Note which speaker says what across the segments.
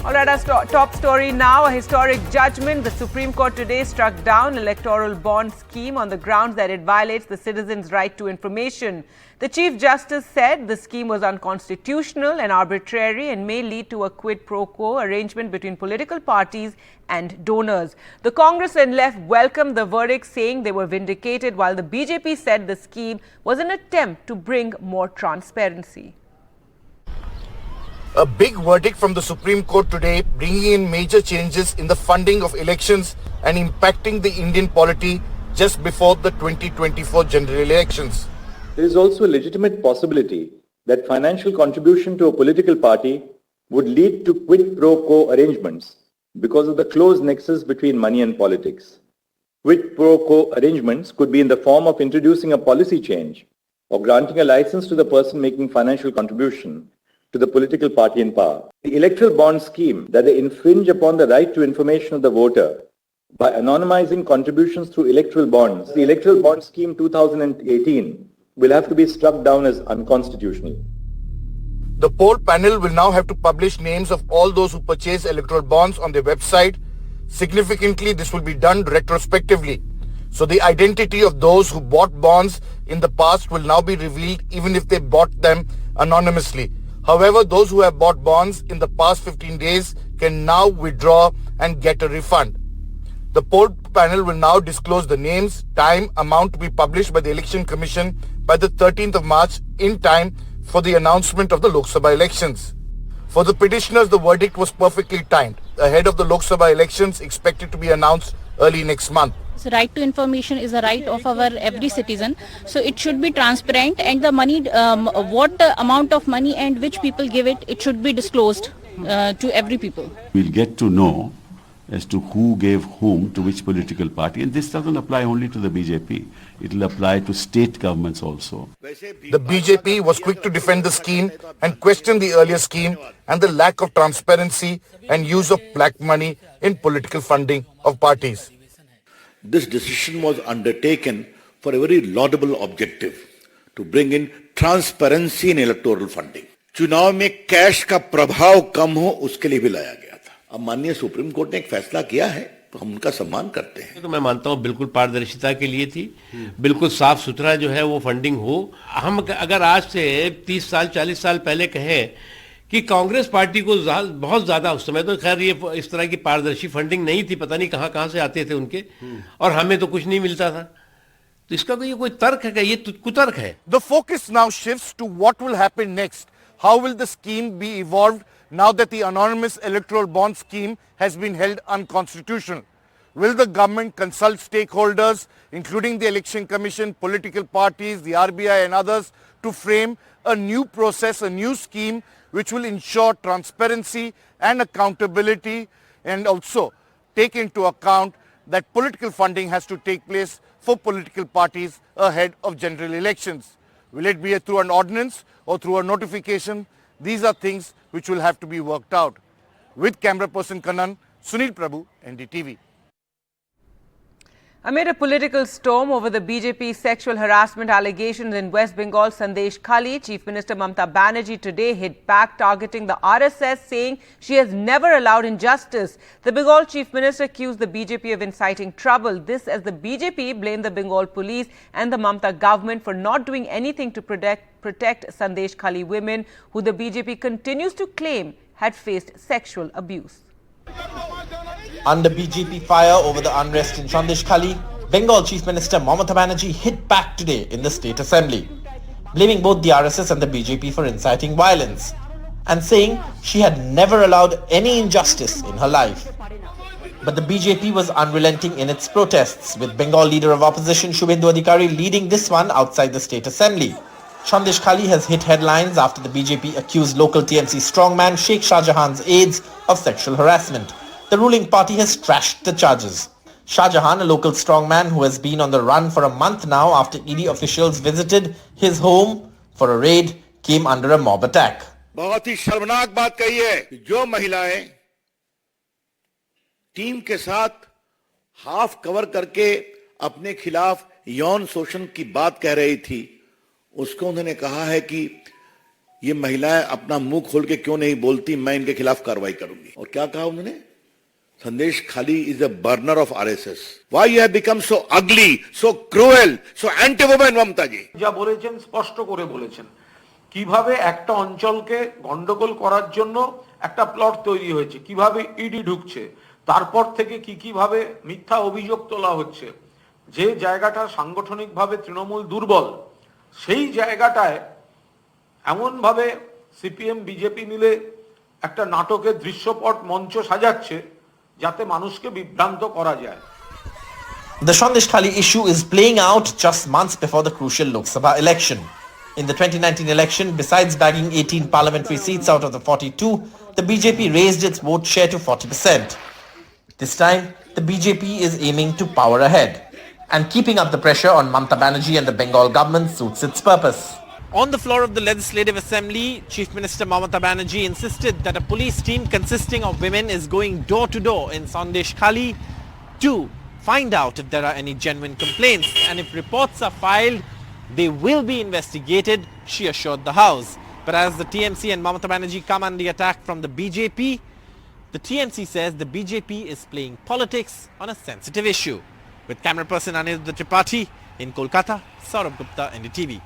Speaker 1: All right, our top story now, a historic judgment. The Supreme Court today struck down Electoral Bonds scheme on the grounds that it violates the citizens' right to information. The Chief Justice said the scheme was unconstitutional and arbitrary and may lead to a quid pro quo arrangement between political parties and donors. The Congress and left welcomed the verdict, saying they were vindicated, while the BJP said the scheme was an attempt to bring more transparency.
Speaker 2: A big verdict from the Supreme Court today, bringing in major changes in the funding of elections and impacting the Indian polity just before the 2024 general elections.
Speaker 3: There is also a legitimate possibility that financial contribution to a political party would lead to quid pro quo arrangements because of the close nexus between money and politics. Quid pro quo arrangements could be in the form of introducing a policy change or granting a license to the person making financial contribution to the political party in power. The electoral bond scheme that they infringe upon the right to information of the voter by anonymizing contributions through electoral bonds. The electoral bond scheme 2018 will have to be struck down as unconstitutional.
Speaker 2: The poll panel will now have to publish names of all those who purchase electoral bonds on their website. Significantly, this will be done retrospectively. So the identity of those who bought bonds in the past will now be revealed even if they bought them anonymously. However, those who have bought bonds in the past 15 days can now withdraw and get a refund. The poll panel will now disclose the names, time, amount to be published by the Election Commission by the 13th of March in time for the announcement of the Lok Sabha elections. For the petitioners, the verdict was perfectly timed, ahead of the Lok Sabha elections expected to be announced early next month.
Speaker 4: So right to information is a right of our every citizen. So it should be transparent, and the money, what amount of money and which people give it, it should be disclosed to every people.
Speaker 5: We'll get to know as to who gave whom to which political party, and this doesn't apply only to the BJP. It will apply to state governments also.
Speaker 2: The BJP was quick to defend the scheme and question the earlier scheme and the lack of transparency and use of black money in political funding of parties.
Speaker 6: This decision was undertaken for a very laudable objective, to bring in transparency in electoral funding. चुनाव में cash का प्रभाव कम हो, उसके लिए भी लाया गया था. अब माननीय सुप्रीम कोर्ट ने एक फैसला किया है, तो हम उनका सम्मान करते हैं.
Speaker 7: तो मैं मानता हूं बिल्कुल पारदर्शिता के लिए थी, बिल्कुल साफ सुथरा जो है वो फंडिंग हो. हम अगर आज से 30 साल 40 साल पहले कहें कि कांग्रेस पार्टी को बहुत ज्यादा, उस समय तो खैर ये इस तरह की पारदर्शी फंडिंग नहीं थी, पता नहीं कहां से आते थे उनके, और हमें तो कुछ नहीं मिलता था. तो इसका कोई तर्क है क्या? ये कुतर्क है.
Speaker 2: The focus now shifts to what will happen next. How will the scheme be evolved now that the anonymous electoral bond scheme has been held unconstitutional? Will the government consult stakeholders, including the Election Commission, political parties, the RBI and others, to frame a new process, a new scheme which will ensure transparency and accountability, and also take into account that political funding has to take place for political parties ahead of general elections? Will it be through an ordinance or through a notification? These are things which will have to be worked out. With camera person Kannan, Sunil Prabhu, NDTV.
Speaker 1: Amid a political storm over the BJP sexual harassment allegations in West Bengal, Sandesh Khali, Chief Minister Mamata Banerjee today hit back, targeting the RSS, saying she has never allowed injustice. The Bengal Chief Minister accused the BJP of inciting trouble. This as the BJP blamed the Bengal police and the Mamata government for not doing anything to protect Sandesh Khali women, who the BJP continues to claim had faced sexual abuse.
Speaker 8: Under BJP fire over the unrest in Sandesh Khali, Bengal Chief Minister Mamata Banerjee hit back today in the State Assembly, blaming both the RSS and the BJP for inciting violence, and saying she had never allowed any injustice in her life. But the BJP was unrelenting in its protests, with Bengal Leader of Opposition Shubhendu Adhikari leading this one outside the State Assembly. Sandesh Khali has hit headlines after the BJP accused local TMC strongman Sheikh Shah Jahan's aides of sexual harassment. The ruling party has trashed the charges. Shah Jahan, a local strongman who has been on the run for a month now after ED officials visited his home for a raid, came under a mob attack.
Speaker 6: बहुत ही शर्मनाक बात कही है कि जो महिलाएं team के साथ हाफ कवर करके अपने खिलाफ यौन शोषण की बात कह रही थी, उसको उन्होंने कहा है कि ये महिलाएं अपना मुंह खोल के क्यों नहीं बोलती, मैं इनके खिलाफ कार्रवाई करूंगी। और क्या कहा उन्होंने? संदेश खाली is a burner of RSS. Why you have become so ugly, so cruel, so anti-woman, Mamata জি?
Speaker 9: যা বলেছেন স্পষ্ট করে বলেছেন কিভাবে একটা অঞ্চলকে গন্ডগোল করার জন্য একটা প্লট তৈরি হয়েছে, কিভাবে ইডি ঢুকছে, তারপর থেকে কিভাবে মিথ্যা অভিযোগ তোলা হচ্ছে। যে জায়গাটা সাংগঠনিকভাবে তৃণমূল দুর্বল সেই জায়গাটায় এমনভাবে সিপিএম বিজেপি মিলে একটা নাটকের দৃশ্যপট মঞ্চ সাজাচ্ছে যাতে মানুষকে বিভ্রান্ত করা যায়।
Speaker 8: The Sandesh Khali issue is playing out just months before the crucial Lok Sabha election. In the 2019 election, besides bagging 18 parliamentary seats out of the 42, the BJP raised its vote share to 40%. This time, the BJP is aiming to power ahead, and keeping up the pressure on Mamata Banerjee and the Bengal government suits its purpose. On the floor of the Legislative Assembly, Chief Minister Mamata Banerjee insisted that a police team consisting of women is going door to door in Sandesh Khali to find out if there are any genuine complaints, and if reports are filed, they will be investigated, she assured the House. But as the TMC and Mamata Banerjee come under attack from the BJP, the TMC says the BJP is playing politics on a sensitive issue. With camera person Aniruddha Tripathi in Kolkata, Saurabh Gupta, NDTV.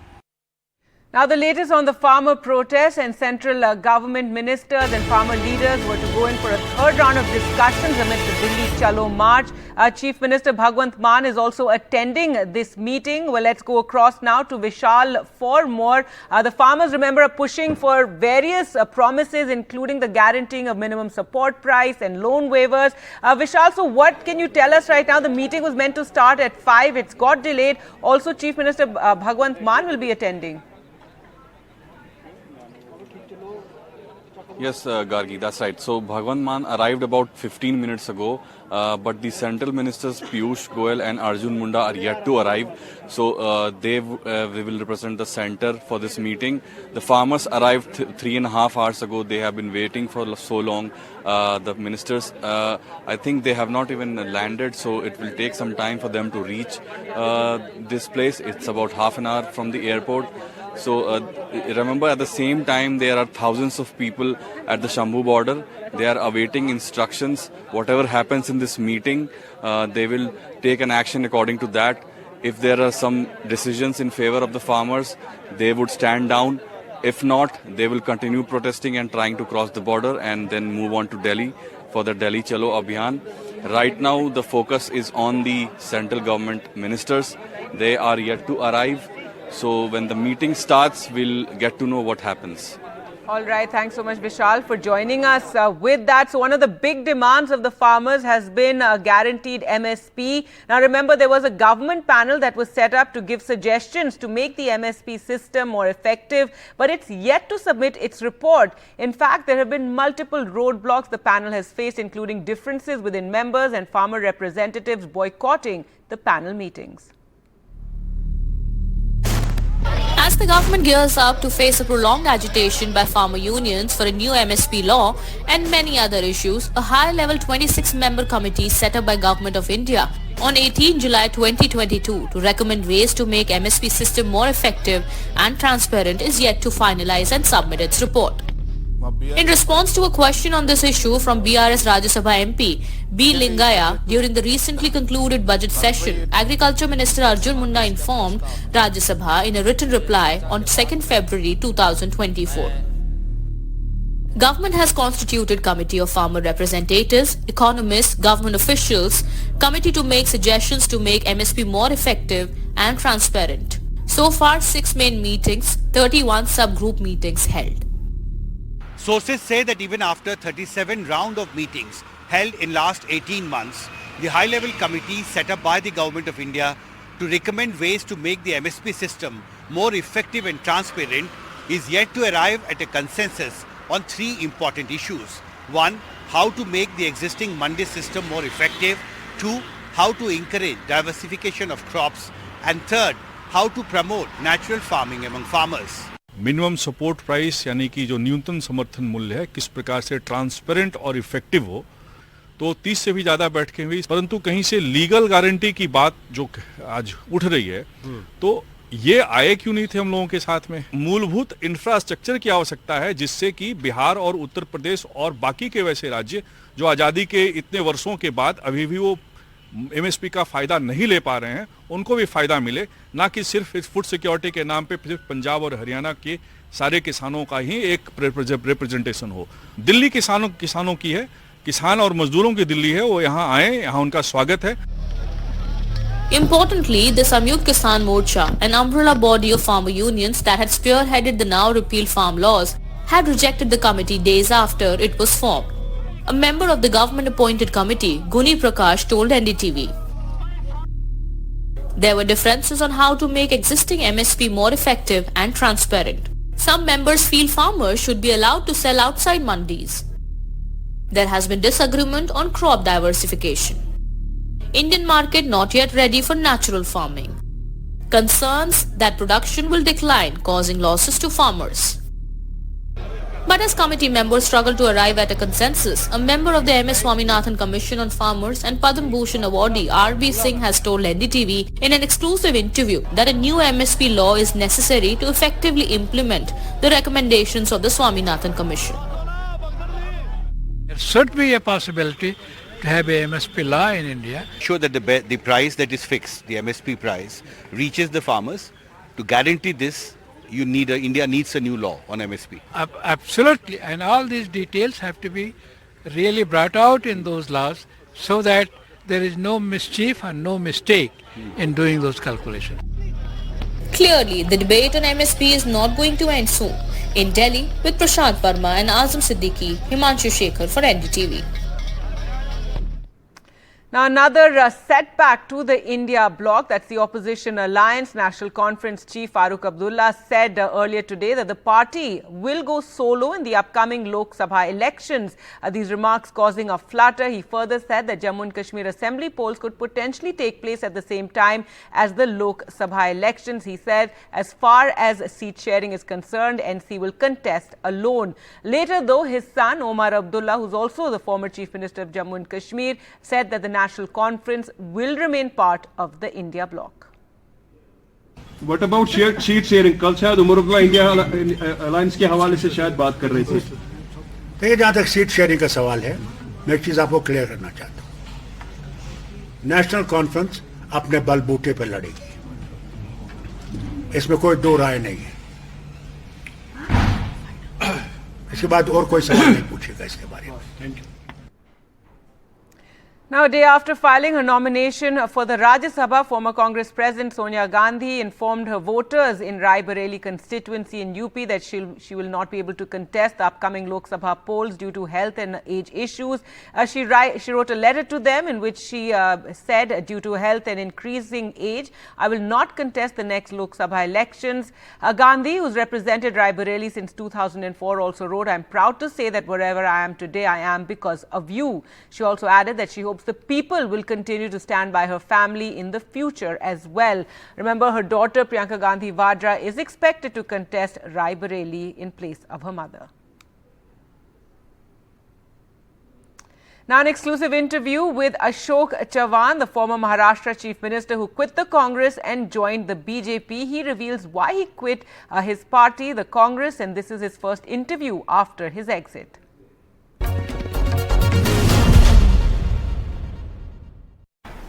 Speaker 1: Now, the latest on the farmer protests, and central government ministers and farmer leaders were to go in for a third round of discussions amid the Delhi Chalo March. Chief Minister Bhagwant Mann is also attending this meeting. Well, let's go across now to Vishal for more. The farmers, remember, are pushing for various promises, including the guaranteeing of minimum support price and loan waivers. Vishal, so what can you tell us right now? The meeting was meant to start at 5. It's got delayed. Also, Chief Minister Bhagwant Mann will be attending.
Speaker 10: Yes, Gargi, that's right. So Bhagwant Mann arrived about 15 minutes ago, but the central ministers Piyush Goyal and Arjun Munda are yet to arrive. So they will represent the center for this meeting. The farmers arrived 3.5 hours ago. They have been waiting for so long. The ministers, I think they have not even landed, so it will take some time for them to reach this place. It's about half an hour from the airport. So remember, at the same time, there are thousands of people at the Shambhu border. They are awaiting instructions. Whatever happens in this meeting, they will take an action according to that. If there are some decisions in favor of the farmers, they would stand down. If not, they will continue protesting and trying to cross the border and then move on to Delhi for the Delhi Chalo Abhiyan. Right now, the focus is on the central government ministers. They are yet to arrive. So when the meeting starts, we'll get to know what happens.
Speaker 1: All right. Thanks so much, Vishal, for joining us with that. So one of the big demands of the farmers has been a guaranteed MSP. Now, remember, there was a government panel that was set up to give suggestions to make the MSP system more effective, but it's yet to submit its report. In fact, there have been multiple roadblocks the panel has faced, including differences within members and farmer representatives boycotting the panel meetings.
Speaker 11: As the government gears up to face a prolonged agitation by farmer unions for a new MSP law and many other issues, a high-level 26-member committee set up by Government of India on 18 July 2022 to recommend ways to make MSP system more effective and transparent is yet to finalize and submit its report. In response to a question on this issue from BRS Rajya Sabha MP B. Lingaya during the recently concluded budget session, Agriculture Minister Arjun Munda informed Rajya Sabha in a written reply on 2nd February 2024. Government has constituted committee of farmer representatives, economists, government officials, committee to make suggestions to make MSP more effective and transparent. So far, 6 main meetings, 31 subgroup meetings held.
Speaker 12: Sources say that even after 37 round of meetings held in last 18 months, the high-level committee set up by the Government of India to recommend ways to make the MSP system more effective and transparent is yet to arrive at a consensus on 3 important issues. 1. How to make the existing mandi system more effective. 2. How to encourage diversification of crops. And 3rd, how to promote natural farming among farmers.
Speaker 13: Minimum support price यानी कि जो न्यूनतम समर्थन मूल्य है किस प्रकार से ट्रांसपेरेंट और इफेक्टिव हो, तो 30 से भी ज़्यादा बैठकें हुई, परंतु कहीं से लीगल गारंटी की बात जो आज उठ रही है, तो ये आए क्यों नहीं थे हम लोगों के साथ में? मूलभूत इंफ्रास्ट्रक्चर की आवश्यकता है जिससे कि बिहार और उत्तर प्रदेश और बाकी के वैसे राज्य जो आज़ादी के इतने वर्षों के बाद अभी भी वो एमएसपी का फायदा नहीं ले पा रहे हैं, उनको भी फायदा मिले, ना कि सिर्फ इस फूड सिक्योरिटी के नाम पे सिर्फ पंजाब और हरियाणा के सारे किसानों का ही एक रिप्रेजेंटेशन हो। दिल्ली किसानों की है, किसान और मजदूरों की दिल्ली है, वो यहाँ आए, यहाँ उनका स्वागत है।
Speaker 11: Importantly, the Samyukt Kisan Morcha, an umbrella body of farmer unions that had spearheaded the now repealed farm laws, had rejected the committee days after it was formed. A member of the government-appointed committee, Guni Prakash, told NDTV. There were differences on how to make existing MSP more effective and transparent. Some members feel farmers should be allowed to sell outside mandis. There has been disagreement on crop diversification. Indian market not yet ready for natural farming. Concerns that production will decline, causing losses to farmers. But as committee members struggle to arrive at a consensus, a member of the MS Swaminathan Commission on Farmers and Padma Bhushan awardee R.B. Singh has told NDTV in an exclusive interview that a new MSP law is necessary to effectively implement the recommendations of the Swaminathan Commission.
Speaker 14: There should be a possibility to have a MSP law in India.
Speaker 12: Sure that the price that is fixed, the MSP price, reaches the farmers. To guarantee this, India needs a new law on MSP.
Speaker 14: Absolutely, and all these details have to be really brought out in those laws so that there is no mischief and no mistake in doing those calculations.
Speaker 11: Clearly, the debate on MSP is not going to end soon. In Delhi, with Prashant Verma and Azam Siddiqui, Himanshu Shekhar for NDTV.
Speaker 1: Now, another setback to the India bloc, that's the Opposition Alliance. National Conference Chief Farooq Abdullah said earlier today that the party will go solo in the upcoming Lok Sabha elections. These remarks causing a flutter. He further said that Jammu and Kashmir Assembly polls could potentially take place at the same time as the Lok Sabha elections. He said as far as seat sharing is concerned, NC will contest alone. Later, though, his son Omar Abdullah, who's also the former Chief Minister of Jammu and Kashmir, said that the National Conference will remain part of the India bloc.
Speaker 15: What about seat sharing? कल शायद Omar Abdullah India alliance के हवाले से शायद बात कर रहे थे।
Speaker 16: देखिए, जहाँ तक सीट शेयरिंग का सवाल है, मैं एक चीज आपको क्लियर करना चाहता हूँ। नेशनल कॉन्फ्रेंस अपने बलबूते पर लड़ेगी, इसमें कोई दो राय नहीं है। इसके बाद और कोई सवाल नहीं पूछेगा इसके बारे में। Thank you.
Speaker 1: Now, a day after filing her nomination for the Rajya Sabha, former Congress President Sonia Gandhi informed her voters in Rai Bareli constituency in UP that she will not be able to contest the upcoming Lok Sabha polls due to health and age issues. She wrote a letter to them in which she said, due to health and increasing age, I will not contest the next Lok Sabha elections. Gandhi, who's represented Rai Bareli since 2004, also wrote, I am proud to say that wherever I am today, I am because of you. She also added that she hopes the people will continue to stand by her family in the future as well. Remember, her daughter Priyanka Gandhi Vadra is expected to contest Rai Bareli in place of her mother. Now, an exclusive interview with Ashok Chavan, the former Maharashtra Chief Minister who quit the Congress and joined the BJP. He reveals why he quit his party, the Congress, and this is his first interview after his exit.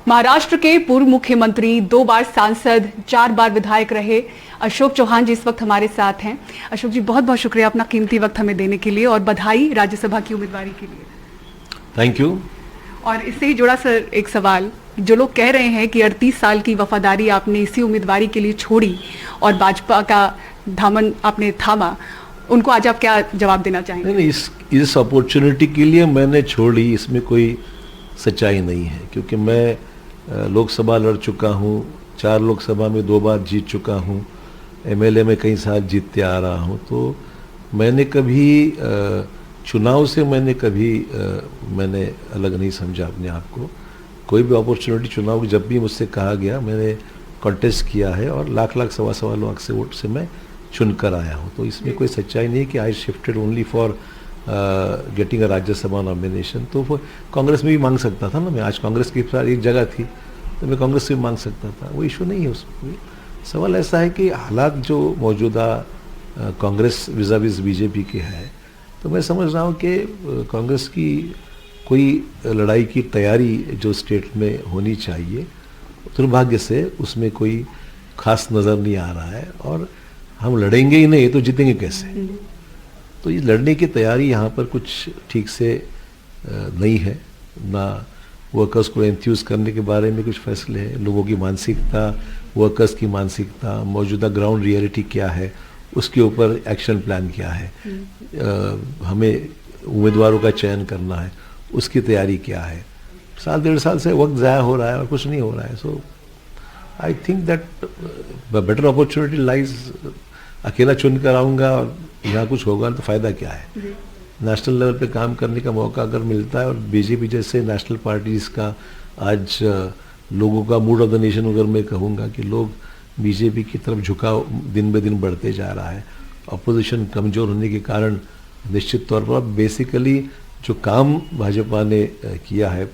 Speaker 17: Maharashtra के पूर्व मुख्यमंत्री, 2 बार सांसद, 4 बार विधायक रहे अशोक चौहान जी इस वक्त हमारे साथ हैं। अशोक जी, बहुत बहुत शुक्रिया अपना कीमती वक्त हमें देने के लिए और बधाई राज्यसभा की उम्मीदवारी के लिए।
Speaker 18: Thank you.
Speaker 17: और इससे ही जुड़ा सर एक सवाल, जो लोग कह रहे हैं कि 38 साल की वफादारी आपने इसी उम्मीदवारी के लिए छोड़ी और भाजपा का दामन आपने थामा, उनको आज आप क्या जवाब देना चाहेंगे?
Speaker 18: नहीं, इस अपॉर्चुनिटी के लिए मैंने छोड़ी, इसमें कोई सच्चाई नहीं है, क्योंकि मैं लोकसभा लड़ चुका हूँ, 4 लोकसभा में 2 बार जीत चुका हूँ, एमएलए में कई साल जीतते आ रहा हूँ। तो मैंने कभी चुनाव से मैंने अलग नहीं समझा अपने आप को। कोई भी अपॉर्चुनिटी चुनाव की जब भी मुझसे कहा गया, मैंने कॉन्टेस्ट किया है और लाख सवा लाख से वोट से मैं चुनकर आया हूँ। तो इसमें कोई सच्चाई नहीं है कि I shifted only for getting a Rajya Sabha nomination. तो वो कांग्रेस में भी मांग सकता था ना, मैं आज कांग्रेस की साथ एक जगह थी तो मैं कांग्रेस से भी मांग सकता था, वो इशू नहीं है उसमें। सवाल ऐसा है कि हालात जो मौजूदा कांग्रेस विज़ाविज़ बीजेपी के है, तो मैं समझ रहा हूँ कि कांग्रेस की कोई लड़ाई की तैयारी जो स्टेट में होनी चाहिए, दुर्भाग्य से उसमें कोई खास नज़र नहीं आ रहा है। और हम लड़ेंगे ही नहीं तो जीतेंगे कैसे? तो ये लड़ने की तैयारी यहाँ पर कुछ ठीक से नहीं है। ना वर्कर्स को एंथ्यूज करने के बारे में कुछ फैसले हैं, लोगों की मानसिकता, वर्कर्स की मानसिकता, मौजूदा ग्राउंड रियलिटी क्या है, उसके ऊपर एक्शन प्लान क्या है, हमें उम्मीदवारों का चयन करना है, उसकी तैयारी क्या है। साल 1.5 साल से वक्त ज़ाया हो रहा है और कुछ नहीं हो रहा है। So I think that better opportunity lies, अकेला चुन कर आऊँगा और यहाँ कुछ होगा तो फ़ायदा क्या है। नेशनल लेवल पे काम करने का मौका अगर मिलता है और बीजेपी जैसे नेशनल पार्टीज़ का आज लोगों का मूड ऑफ द नेशन, अगर मैं कहूँगा कि लोग बीजेपी की तरफ झुकाव दिन ब दिन बढ़ते जा रहा है, अपोजिशन कमज़ोर होने के कारण निश्चित तौर पर बेसिकली जो काम भाजपा ने किया है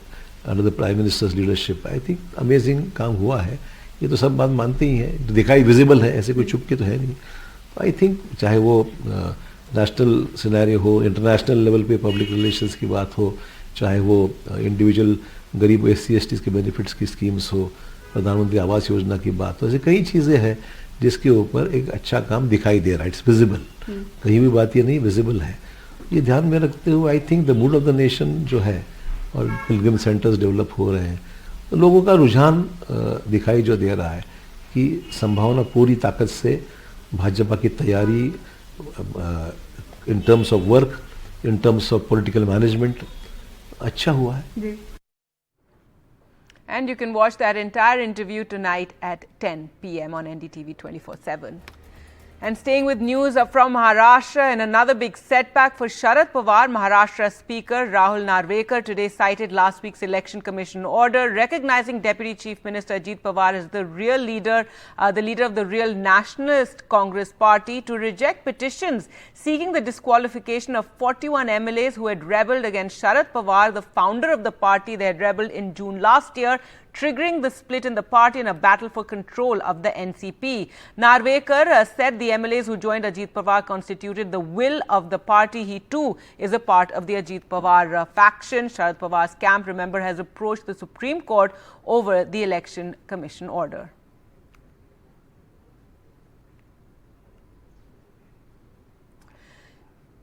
Speaker 18: under the prime ministers leadership, I think amazing काम हुआ है। ये तो सब बात मानते ही हैं, दिखाई विजिबल है, ऐसे कोई चुप के तो है नहीं। आई थिंक चाहे वो नेशनल सिनेरियो हो, इंटरनेशनल लेवल पे पब्लिक रिलेशंस की बात हो, चाहे वो इंडिविजुअल गरीब SC/ST के बेनिफिट्स की स्कीम्स हो, प्रधानमंत्री आवास योजना की बात हो, ऐसी कई चीज़ें हैं जिसके ऊपर एक अच्छा काम दिखाई दे रहा है। इट्स विजिबल, कहीं भी बात ये नहीं, विजिबल है। ये ध्यान में रखते हुए I think the mood off the nation जो है और पिलग्रिम सेंटर्स डेवलप हो रहे हैं, तो लोगों का रुझान दिखाई जो दे रहा है कि संभावना पूरी ताकत से भाजपा की तैयारी in terms of work, in terms of political management अच्छा हुआ है।
Speaker 1: And you can watch that entire interview tonight at 10 p.m. on NDTV 24/7. And staying with news from Maharashtra, and another big setback for Sharad Pawar, Maharashtra Speaker Rahul Narvekar today cited last week's Election Commission order recognizing Deputy Chief Minister Ajit Pawar as the real leader, the leader of the real Nationalist Congress Party, to reject petitions seeking the disqualification of 41 MLAs who had rebelled against Sharad Pawar, the founder of the party. They had rebelled in June last year, triggering the split in the party and a battle for control of the NCP. Narvekar said the MLAs who joined Ajit Pawar constituted the will of the party. He too is a part of the Ajit Pawar faction. Sharad Pawar's camp, remember, has approached the Supreme Court over the Election Commission order.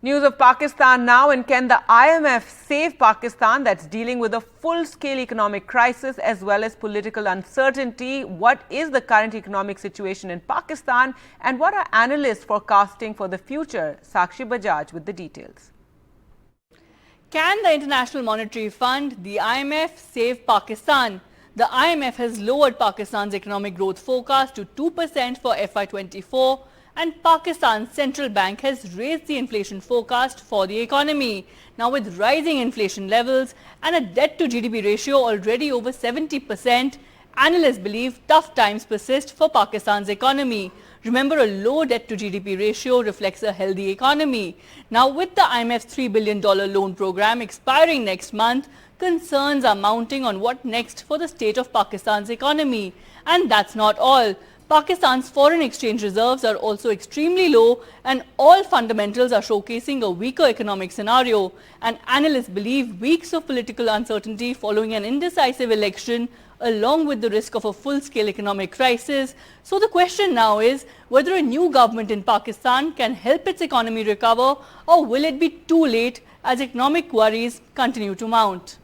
Speaker 1: News of Pakistan now, and can the IMF save Pakistan that's dealing with a full-scale economic crisis as well as political uncertainty? What is the current economic situation in Pakistan and what are analysts forecasting for the future? Sakshi Bajaj with the details.
Speaker 19: Can the International Monetary Fund, the IMF, save Pakistan? The IMF has lowered Pakistan's economic growth forecast to 2% for FY24. And Pakistan's central bank has raised the inflation forecast for the economy. Now, with rising inflation levels and a debt to GDP ratio already over 70%, analysts believe tough times persist for Pakistan's economy. Remember, a low debt to GDP ratio reflects a healthy economy. Now, with the IMF's $3 billion loan program expiring next month, concerns are mounting on what next for the state of Pakistan's economy. And that's not all. Pakistan's foreign exchange reserves are also extremely low and all fundamentals are showcasing a weaker economic scenario. And analysts believe weeks of political uncertainty following an indecisive election along with the risk of a full-scale economic crisis. So the question now is whether a new government in Pakistan can help its economy recover or will it be too late as economic worries continue to mount.